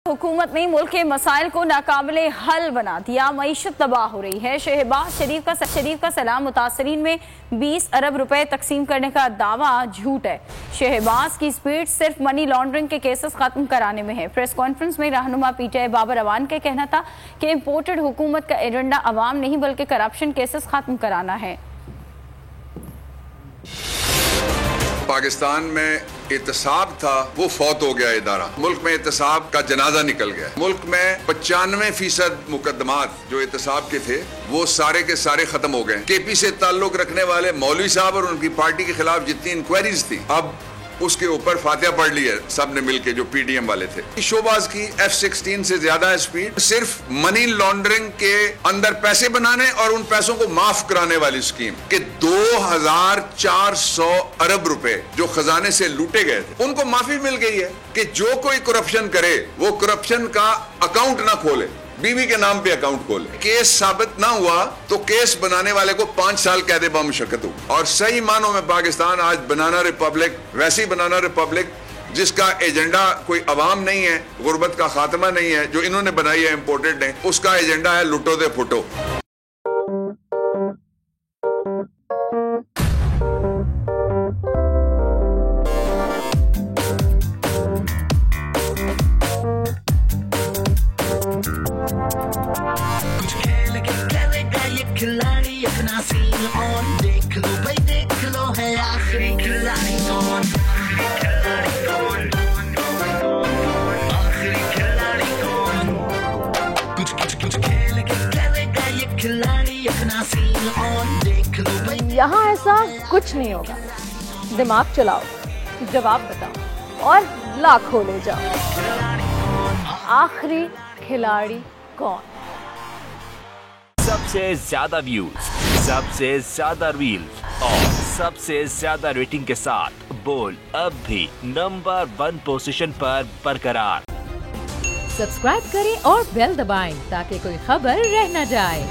हुकूमत ने मुल्क के मसाइल को नाकाबिले हल बना दिया। मईशत तबाह हो रही है। शहबाज शरीफ का सलाम मुतासरीन में 20 अरब रुपए तकसीम करने का दावा झूठ है। शहबाज की स्पीड सिर्फ मनी लॉन्ड्रिंग के केसेस खत्म कराने में है। प्रेस कॉन्फ्रेंस में रहनुमा पीटीआई बाबर अवान का कहना था कि इम्पोर्टेड हुकूमत का एजेंडा अवाम नहीं बल्कि करप्शन केसेस खत्म कराना है। पाकिस्तान में एहतसाब था, वो फौत हो गया इदारा। मुल्क में एहतसाब का जनाजा निकल गया। मुल्क में 95% मुकदमात जो एहतसाब के थे वो सारे के सारे खत्म हो गए। केपी से ताल्लुक रखने वाले मौलवी साहब और उनकी पार्टी के खिलाफ जितनी इंक्वायरीज थी, अब उसके ऊपर फातिहा पढ़ ली है सब ने मिलकर, जो पीडीएम वाले थे। शोबाज की F-16 से ज्यादा है स्पीड। सिर्फ मनी लॉन्ड्रिंग के अंदर पैसे बनाने और उन पैसों को माफ कराने वाली स्कीम के 2400 अरब रुपए जो खजाने से लूटे गए थे, उनको माफी मिल गई है कि जो कोई करप्शन करे वो करप्शन का अकाउंट ना खोले, बीवी के नाम पे अकाउंट खोले। केस साबित ना हुआ तो केस बनाने वाले को 5 साल कैद बामुशक्कत हो। और सही मानों में पाकिस्तान आज बनाना रिपब्लिक, वैसी बनाना रिपब्लिक जिसका एजेंडा कोई अवाम नहीं है, गुर्बत का खात्मा नहीं है, जो इन्होंने बनाई है इम्पोर्टेड ने, उसका एजेंडा है लुटो दे फुटो। खिलाड़ी अपना सीन ऑन, देख लो भाई देख लो, है आखिरी खिलाड़ी कौन, आखिरी खिलाड़ी कौन, कुछ खेल के करेगा ये खिलाड़ी अपना सीन ऑन, देख लो भाई। यहाँ ऐसा कुछ नहीं होगा। दिमाग चलाओ, जवाब बताओ और लाखों ले जाओ। आखिरी खिलाड़ी कौन? सबसे ज्यादा व्यूज, सबसे ज्यादा रील्स और सबसे ज्यादा रेटिंग के साथ बोल अब भी नंबर 1 पोजीशन पर बरकरार। सब्सक्राइब करें और बेल दबाएं ताकि कोई खबर रह न जाए।